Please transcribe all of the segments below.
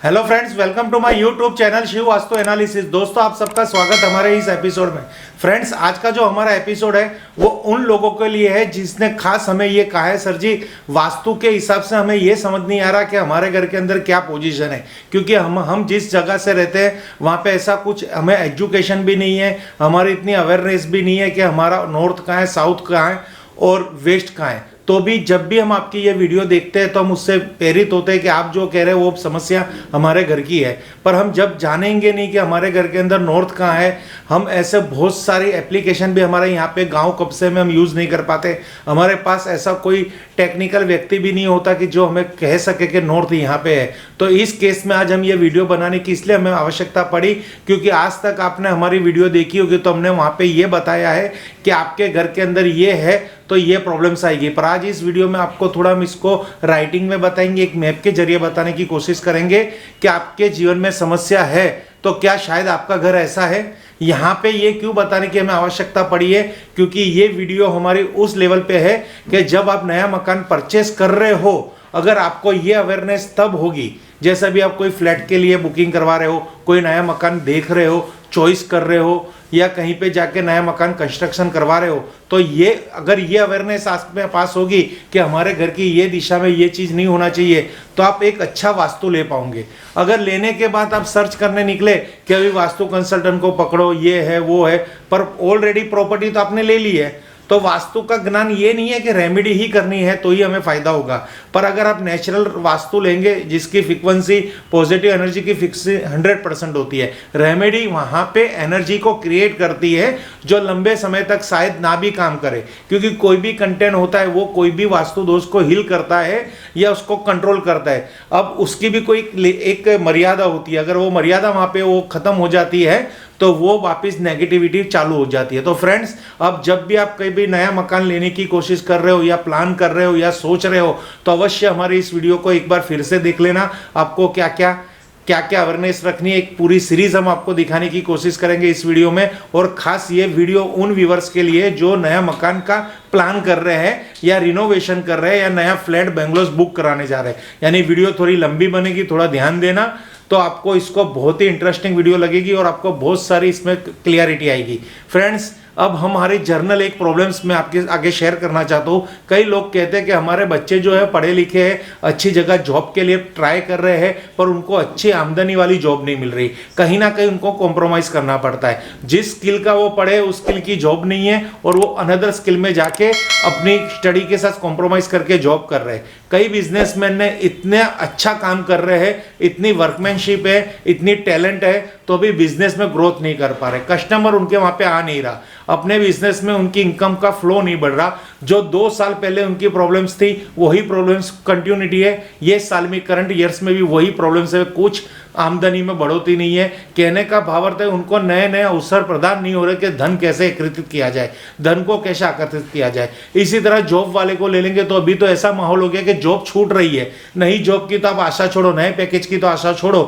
Hello friends, welcome to my YouTube channel Shiv Vastu analysis. दोस्तों, आप सबका स्वागत हमारे इस एपिसोड में। फ्रेंड्स, आज का जो हमारा एपिसोड है वो उन लोगों के लिए है जिसने खास हमें ये कहा है, सर जी वास्तु के हिसाब से हमें ये समझ नहीं आ रहा कि हमारे घर के अंदर क्या पोजीशन है, क्योंकि हम जिस जगह से रहते हैं वहाँ पे ऐसा कुछ हमें एजुकेशन भी नहीं है, हमारी इतनी अवेयरनेस भी नहीं है कि हमारा नॉर्थ कहाँ है, साउथ कहाँ है और वेस्ट कहाँ है। तो भी जब भी हम आपकी ये वीडियो देखते हैं तो हम उससे प्रेरित होते हैं कि आप जो कह रहे हैं वो समस्या हमारे घर की है, पर हम जब जानेंगे नहीं कि हमारे घर के अंदर नॉर्थ कहाँ है, हम ऐसे बहुत सारी एप्लीकेशन भी हमारे यहाँ पे गांव कब्जे में हम यूज़ नहीं कर पाते। हमारे पास ऐसा कोई टेक्निकल व्यक्ति भी नहीं होता कि जो हमें कह सके कि नॉर्थ यहाँ पे है। तो इस केस में आज हम ये वीडियो बनाने की इसलिए हमें आवश्यकता पड़ी क्योंकि आज तक आपने हमारी वीडियो देखी होगी तो हमने वहाँ पे ये बताया है कि आपके घर के अंदर ये है तो ये प्रॉब्लम्स आएगी। पर आज इस वीडियो में आपको थोड़ा हम इसको राइटिंग में बताएंगे, एक मैप के जरिए बताने की कोशिश करेंगे कि आपके जीवन में समस्या है तो क्या शायद आपका घर ऐसा है। यहाँ पे ये क्यों बताने की हमें आवश्यकता पड़ी है, क्योंकि ये वीडियो हमारी उस लेवल पे है कि जब आप नया मकान परचेस कर रहे हो, अगर आपको ये अवेयरनेस तब होगी जैसा भी आप कोई फ्लैट के लिए बुकिंग करवा रहे हो, कोई नया मकान देख रहे हो, चॉइस कर रहे हो या कहीं पे जाके नया मकान कंस्ट्रक्शन करवा रहे हो, तो ये अगर ये अवेयरनेस आप में पास होगी कि हमारे घर की ये दिशा में ये चीज़ नहीं होना चाहिए, तो आप एक अच्छा वास्तु ले पाओगे। अगर लेने के बाद आप सर्च करने निकले कि अभी वास्तु कंसल्टेंट को पकड़ो, ये है वो है, पर ऑलरेडी प्रॉपर्टी तो आपने ले ली है, तो वास्तु का ज्ञान ये नहीं है कि रेमेडी ही करनी है तो ही हमें फायदा होगा। पर अगर आप नेचुरल वास्तु लेंगे जिसकी फ्रीक्वेंसी पॉजिटिव एनर्जी की फिक्स 100% होती है, रेमेडी वहां पे एनर्जी को क्रिएट करती है जो लंबे समय तक शायद ना भी काम करे, क्योंकि कोई भी कंटेंट होता है वो कोई भी वास्तु दोष को हील करता है या उसको कंट्रोल करता है। अब उसकी भी कोई एक मर्यादा होती है, अगर वो मर्यादा वहां पे वो खत्म हो जाती है तो वो वापस नेगेटिविटी चालू हो जाती है। तो फ्रेंड्स, अब जब भी आप कहीं भी नया मकान लेने की कोशिश कर रहे हो या प्लान कर रहे हो या सोच रहे हो तो अवश्य हमारी इस वीडियो को एक बार फिर से देख लेना। आपको क्या क्या अवेयरनेस रखनी है, एक पूरी सीरीज हम आपको दिखाने की कोशिश करेंगे इस वीडियो में। और खास ये वीडियो उन व्यूवर्स के लिए जो नया मकान का प्लान कर रहे हैं या रिनोवेशन कर रहे हैं या नया फ्लैट बेंगलोर बुक कराने जा रहे हैं। यानी वीडियो थोड़ी लंबी बनेगी, थोड़ा ध्यान देना, तो आपको इसको बहुत ही इंटरेस्टिंग वीडियो लगेगी और आपको बहुत सारी इसमें क्लियरिटी आएगी। फ्रेंड्स, अब हमारी जर्नल एक प्रॉब्लम्स में आपके आगे शेयर करना चाहता हूँ। कई लोग कहते हैं कि हमारे बच्चे जो है पढ़े लिखे हैं, अच्छी जगह जॉब के लिए ट्राई कर रहे हैं, पर उनको अच्छी आमदनी वाली जॉब नहीं मिल रही, कहीं ना कहीं उनको कॉम्प्रोमाइज़ करना पड़ता है। जिस स्किल का वो पढ़े उस स्किल की जॉब नहीं है और वो अनदर स्किल में जाके अपनी स्टडी के साथ कॉम्प्रोमाइज़ करके जॉब कर रहे हैं। कई बिजनेसमैन ने इतने अच्छा काम कर रहे हैं, इतनी वर्कमैनशिप है, इतनी टैलेंट है, तो भी बिजनेस में ग्रोथ नहीं कर पा रहे, कस्टमर उनके वहाँ पे आ नहीं रहा, अपने बिजनेस में उनकी इनकम का फ्लो नहीं बढ़ रहा। जो 2 साल पहले उनकी प्रॉब्लम्स थी वही प्रॉब्लम्स कंटिन्यूटी है, ये साल में करंट ईयर्स में भी वही प्रॉब्लम्स है, कुछ आमदनी में बढ़ोतरी नहीं है। कहने का भावार्थ है उनको नए नए अवसर प्रदान नहीं हो रहे कि धन कैसे एकत्रित किया जाए, धन को कैसे आकर्षित किया जाए। इसी तरह जॉब वाले को ले लेंगे तो अभी तो ऐसा माहौल हो गया कि जॉब छूट रही है, नई जॉब की तो आप आशा छोड़ो, नए पैकेज की तो आशा छोड़ो,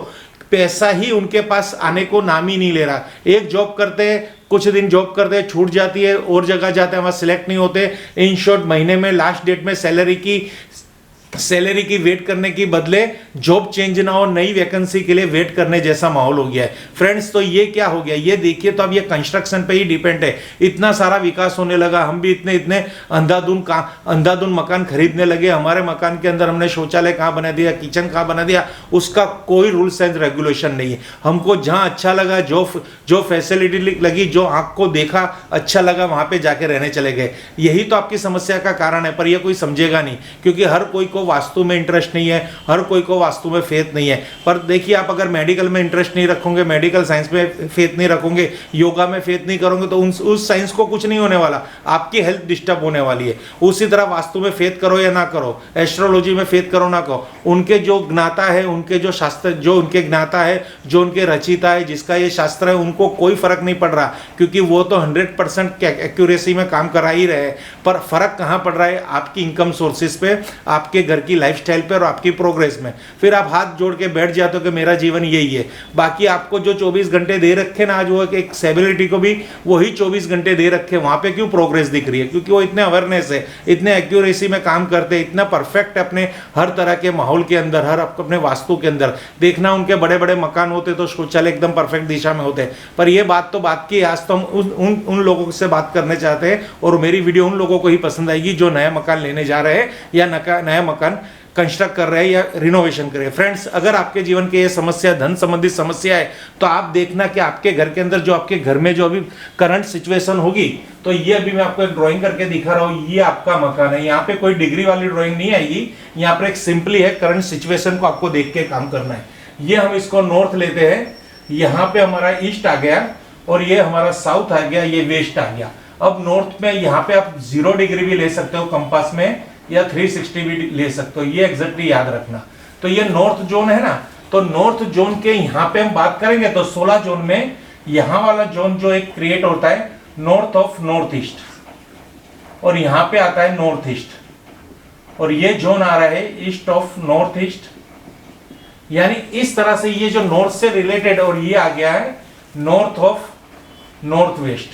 पैसा ही उनके पास आने को नाम ही नहीं ले रहा। एक जॉब करते हैं, कुछ दिन जॉब करते हैं, छूट जाती है, और जगह जाते हैं, वहाँ सिलेक्ट नहीं होते। इन शॉर्ट, महीने में लास्ट डेट में सैलरी की वेट करने की बदले जॉब चेंज ना हो, नई वैकेंसी के लिए वेट करने जैसा माहौल हो गया है। फ्रेंड्स, तो ये क्या हो गया ये देखिए, तो अब ये कंस्ट्रक्शन पे ही डिपेंड है। इतना सारा विकास होने लगा, हम भी इतने अंधाधुन मकान खरीदने लगे। हमारे मकान के अंदर हमने शौचालय कहाँ बना दिया, किचन कहाँ बना दिया, उसका कोई रूल्स एंड रेगुलेशन नहीं है। हमको जहाँ अच्छा लगा, जो फैसिलिटी लगी, जो आंख को देखा अच्छा लगा, वहां पे जाके रहने चले गए। यही तो आपकी समस्या का कारण है, पर यह कोई समझेगा नहीं, क्योंकि हर कोई को वास्तु में इंटरेस्ट नहीं है, हर कोई को वास्तु में फेथ नहीं है। पर देखिए, आप अगर मेडिकल में इंटरेस्ट नहीं रखोगे, मेडिकल साइंस में फेथ नहीं रखोगे, योगा में फेथ नहीं करोगे, तो उस साइंस को कुछ नहीं होने वाला, आपकी हेल्थ डिस्टर्ब होने वाली है। उसी तरह वास्तु में फेथ करो या ना करो, एस्ट्रोलॉजी में फेथ करो ना करो, उनके जो ज्ञाता है, उनके जो शास्त्र, जो उनके ज्ञाता है, जो उनके रचिता है, जिसका ये शास्त्र है, उनको कोई फर्क नहीं पड़ रहा, क्योंकि वो तो 100% एक्यूरेसी में काम करा ही रहे। पर फर्क कहाँ पड़ रहा है? आपकी इनकम सोर्सेज पे, आपके घर की लाइफस्टाइल पे और आपकी प्रोग्रेस में। फिर आप हाथ जोड़ के बैठ जाते हो कि मेरा जीवन यही है। बाकी आपको जो 24 घंटे दे रखे ना आज, वो एक स्टेबिलिटी को भी वही 24 घंटे दे रखे, वहां पे क्यों प्रोग्रेस दिख रही है? क्योंकि वो इतने अवेयरनेस है, इतने एक्यूरेसी में काम करते हैं, इतना परफेक्ट अपने हर तरह के माहौल के अंदर, हर अपने वास्तु के अंदर। देखना उनके बड़े बड़े मकान होते तो शौचालय एकदम परफेक्ट दिशा में होते। पर ये बात तो बात की, आज तो हम उन लोगों से बात करने चाहते हैं, और मेरी वीडियो उन लोगों को ही पसंद आएगी जो नया मकान लेने जा रहे हैं या नया मकान कंस्ट्रक्ट कर रहे हैं या रिनोवेशन कर रहे हैं। फ्रेंड्स, अगर आपके जीवन की ये समस्या धन संबंधित समस्या है तो आप देखना कि आपके घर के अंदर, जो आपके घर में जो अभी करंट सिचुएशन होगी, तो ये अभी मैं आपको एक ड्राइंग करके दिखा रहा हूँ, ये आपका मकान है। यहाँ पे कोई डिग्री वाली ड्राइंग नहीं आएगी, यहाँ पर एक सिंपली है, करंट सिचुएशन को आपको देख के काम करना है। ये हम इसको नॉर्थ लेते हैं, यहाँ पे हमारा ईस्ट आ गया, और ये हमारा साउथ आ गया, ये वेस्ट आ गया। अब नॉर्थ में यहाँ पे आप 0 डिग्री भी ले सकते हो कंपास में, या 360 भी ले सकते हो, ये एग्जैक्टली याद रखना। तो ये नॉर्थ जोन है ना, तो नॉर्थ जोन के यहाँ पे हम बात करेंगे तो 16 जोन में यहाँ वाला जोन जो एक क्रिएट होता है नॉर्थ ऑफ नॉर्थ ईस्ट, और यहाँ पे आता है नॉर्थ ईस्ट, और ये जोन आ रहा है ईस्ट ऑफ नॉर्थ ईस्ट। यानी इस तरह से ये जो नॉर्थ से रिलेटेड, और ये आ गया है नॉर्थ ऑफ नॉर्थ वेस्ट।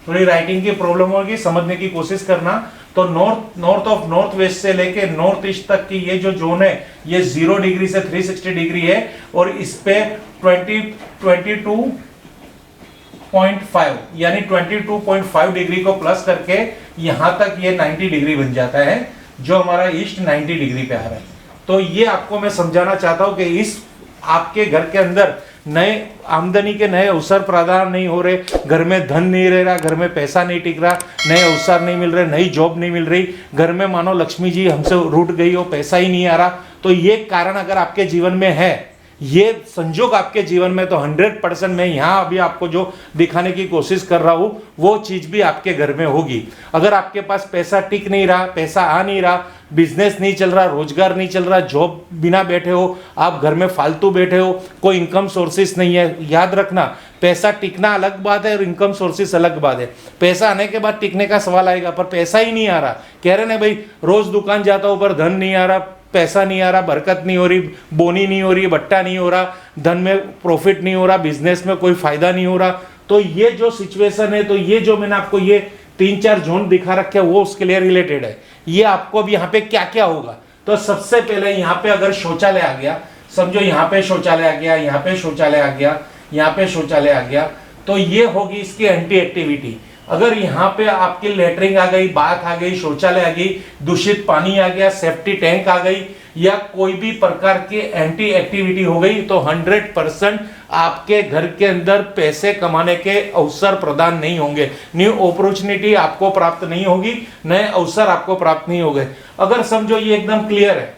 थोड़ी राइटिंग की प्रॉब्लम होगी, समझने की कोशिश करना। तो नॉर्थ ऑफ नॉर्थ वेस्ट से लेके नॉर्थ ईस्ट तक की ये जो जोन है, ये 0 डिग्री से 360 डिग्री है, और इस पे 22.5 यानी 22.5 डिग्री को प्लस करके यहां तक ये 90 डिग्री बन जाता है, जो हमारा ईस्ट 90 डिग्री पे आ रहा है। तो ये आपको मैं समझाना चाहता हूं कि इस आपके घर के अंदर नए आमदनी के नए अवसर प्रदान नहीं हो रहे, घर में धन नहीं रह रहा, घर में पैसा नहीं टिक रहा, नए अवसर नहीं मिल रहे, नई जॉब नहीं मिल रही, घर में मानो लक्ष्मी जी हमसे रूठ गई हो, पैसा ही नहीं आ रहा, तो ये कारण अगर आपके जीवन में है, ये संजोग आपके जीवन में, तो 100% मैं यहाँ अभी आपको जो दिखाने की कोशिश कर रहा हूँ वो चीज भी आपके घर में होगी। अगर आपके पास पैसा टिक नहीं रहा, पैसा आ नहीं रहा, बिजनेस नहीं चल रहा, रोजगार नहीं चल रहा, जॉब बिना बैठे हो, आप घर में फालतू बैठे हो, कोई इनकम सोर्सेस नहीं है, याद रखना पैसा टिकना अलग बात है और इनकम सोर्सेस अलग बात है। पैसा आने के बाद टिकने का सवाल आएगा, पर पैसा ही नहीं आ रहा, कह रहे ना भाई रोज दुकान जाता हूं पर धन नहीं आ रहा, पैसा नहीं आ रहा, बरकत नहीं हो रही, बोनी नहीं हो रही, बट्टा नहीं हो रहा, धन में प्रॉफिट नहीं हो रहा, बिजनेस में कोई फायदा नहीं हो रहा। तो ये जो सिचुएशन है, तो ये जो मैंने आपको ये 3-4 जोन दिखा रखे हैं वो उसके लिए रिलेटेड है। ये आपको अब यहाँ पे क्या क्या होगा, तो सबसे पहले यहाँ पे अगर शौचालय आ गया, समझो यहाँ पे शौचालय आ गया, यहाँ पे शौचालय आ गया, यहाँ पे शौचालय आ गया, तो ये होगी इसकी एंटी एक्टिविटी। अगर यहाँ पे आपकी लेटरिंग आ गई, बाथ आ गई, शौचालय आ गई, दूषित पानी आ गया, सेफ्टी टैंक आ गई, या कोई भी प्रकार की एंटी एक्टिविटी हो गई, तो 100% आपके घर के अंदर पैसे कमाने के अवसर प्रदान नहीं होंगे, न्यू अपॉर्चुनिटी आपको प्राप्त नहीं होगी, नए अवसर आपको प्राप्त नहीं होंगे। अगर समझो ये एकदम क्लियर है,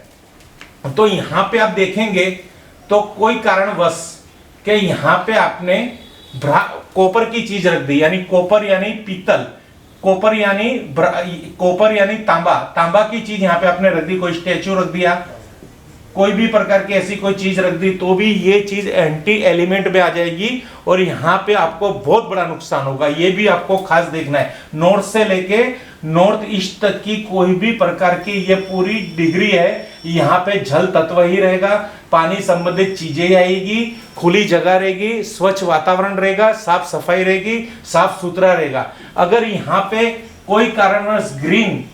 तो यहाँ पे आप देखेंगे तो कोई कारणवश के यहाँ पे आपने कॉपर की चीज रख दी, यानी कॉपर यानी पीतल, कॉपर यानी तांबा, तांबा की चीज यहाँ पे आपने रख दी, कोई स्टेचू रख दिया, कोई भी प्रकार की ऐसी कोई चीज रख दी, तो भी ये चीज एंटी एलिमेंट में आ जाएगी और यहाँ पे आपको बहुत बड़ा नुकसान होगा। ये भी आपको खास देखना है। नॉर्थ से लेके नॉर्थ ईस्ट तक की कोई भी प्रकार की ये पूरी डिग्री है, यहाँ पे जल तत्व ही रहेगा, पानी संबंधित चीजें आएगी, खुली जगह रहेगी, स्वच्छ वातावरण रहेगा, साफ सफाई रहेगी, साफ सुथरा रहेगा। अगर यहाँ पे कोई कारणवश ग्रीन,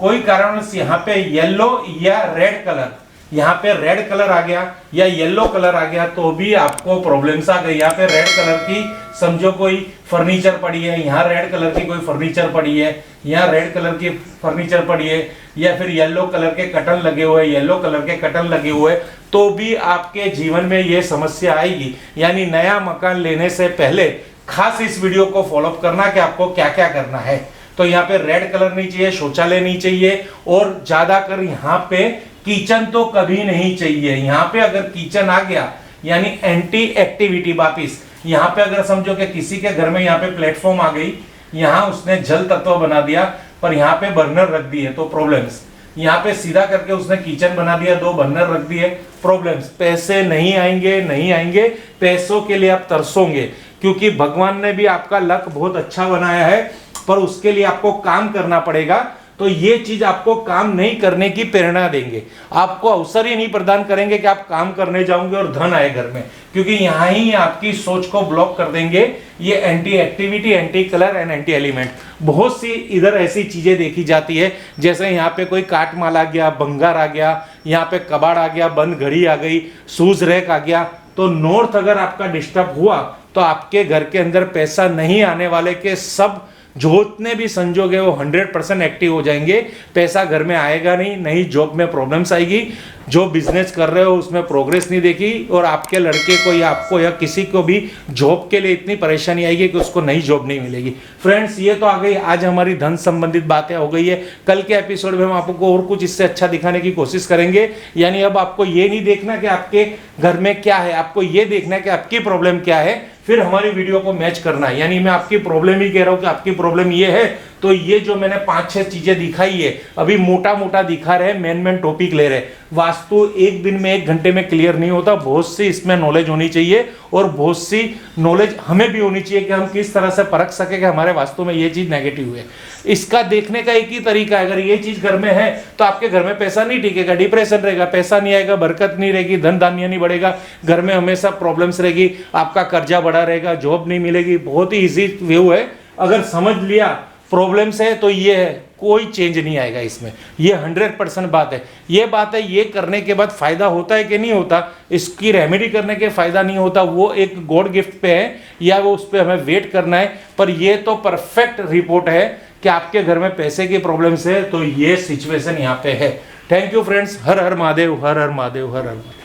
कोई कारणवश यहाँ पे येलो या रेड कलर, यहाँ पे रेड कलर आ गया या येलो कलर आ गया, तो भी आपको प्रॉब्लम्स आ गई। यहाँ पे रेड कलर की समझो कोई फर्नीचर पड़ी है, यहाँ रेड कलर की कोई फर्नीचर पड़ी है, यहाँ रेड कलर की फर्नीचर पड़ी है, या फिर येलो कलर के कटन लगे हुए, येलो कलर के कटन लगे हुए, तो भी आपके जीवन में ये समस्या आएगी। यानी नया मकान लेने से पहले खास इस वीडियो को फॉलोअप करना कि आपको क्या क्या करना है। तो यहाँ पे रेड कलर नहीं चाहिए, शौचालय नहीं चाहिए, और ज्यादा कर यहाँ पे किचन तो कभी नहीं चाहिए। यहाँ पे अगर किचन आ गया यानी एंटी एक्टिविटी। वापिस यहाँ पे अगर समझो कि किसी के घर में यहाँ पे प्लेटफॉर्म आ गई, यहाँ उसने जल तत्व बना दिया पर यहाँ पे बर्नर रख दिए तो प्रॉब्लम्स। यहाँ पे सीधा करके उसने किचन बना दिया, 2 बर्नर रख दिए, प्रॉब्लम्स। पैसे नहीं आएंगे, नहीं आएंगे, पैसों के लिए आप तरसोगे, क्योंकि भगवान ने भी आपका लक बहुत अच्छा बनाया है, पर उसके लिए आपको काम करना पड़ेगा। तो ये चीज आपको काम नहीं करने की प्रेरणा देंगे, आपको अवसर ही नहीं प्रदान करेंगे कि आप काम करने जाओगे और धन आए घर में, क्योंकि यहाँ ही आपकी सोच को ब्लॉक कर देंगे ये anti activity, anti colour and anti element. बहुत सी इधर ऐसी चीजें देखी जाती है, जैसे यहाँ पे कोई काटमाल आ गया, बंगार आ गया, यहाँ पे कबाड़ आ गया, बंद घड़ी आ गई, शूज रैक आ गया। तो नॉर्थ अगर आपका डिस्टर्ब हुआ तो आपके घर के अंदर पैसा नहीं आने वाले के सब जितने भी संजोग है वो 100% एक्टिव हो जाएंगे। पैसा घर में आएगा नहीं जॉब में प्रॉब्लम्स आएगी, जो बिजनेस कर रहे हो उसमें प्रोग्रेस नहीं देखी, और आपके लड़के को या आपको या किसी को भी जॉब के लिए इतनी परेशानी आएगी कि उसको नई जॉब नहीं मिलेगी। फ्रेंड्स, ये तो आ गई आज हमारी धन संबंधित बातें हो गई है। कल के एपिसोड में हम आपको और कुछ इससे अच्छा दिखाने की कोशिश करेंगे। यानी अब आपको ये नहीं देखना कि आपके घर में क्या है, आपको ये देखना है कि आपकी प्रॉब्लम क्या है, फिर हमारी वीडियो को मैच करना है। यानी मैं आपकी प्रॉब्लम ही कह रहा हूं कि आपकी प्रॉब्लम ये है, तो ये जो मैंने 5-6 चीजें दिखाई है, अभी मोटा मोटा दिखा रहे, मेन टॉपिक ले रहे। वास्तु एक दिन में 1 घंटे में क्लियर नहीं होता, बहुत सी इसमें नॉलेज होनी चाहिए, और बहुत सी नॉलेज हमें भी होनी चाहिए कि हम किस तरह से परख सके कि हमारे वास्तु में ये चीज नेगेटिव है। इसका देखने का एक ही तरीका है, अगर ये चीज घर में है तो आपके घर में पैसा नहीं टिकेगा, डिप्रेशन रहेगा, पैसा नहीं आएगा, बरकत नहीं रहेगी, धन धान्य नहीं बढ़ेगा, घर में हमेशा प्रॉब्लम्स रहेगी, आपका कर्जा बढ़ा रहेगा, जॉब नहीं मिलेगी। बहुत ही इजी व्यू है, अगर समझ लिया प्रॉब्लम्स है तो ये है, कोई चेंज नहीं आएगा इसमें। ये 100% बात है। ये बात है, ये करने के बाद फायदा होता है कि नहीं होता, इसकी रेमेडी करने के फायदा नहीं होता, वो एक गॉड गिफ्ट पे है, या वो उस पर हमें वेट करना है। पर ये तो परफेक्ट रिपोर्ट है कि आपके घर में पैसे की प्रॉब्लम्स है, तो ये सिचुएशन यहाँ पे है। Thank you friends, her her Mahadev, her her Mahadev, her her Mahadev.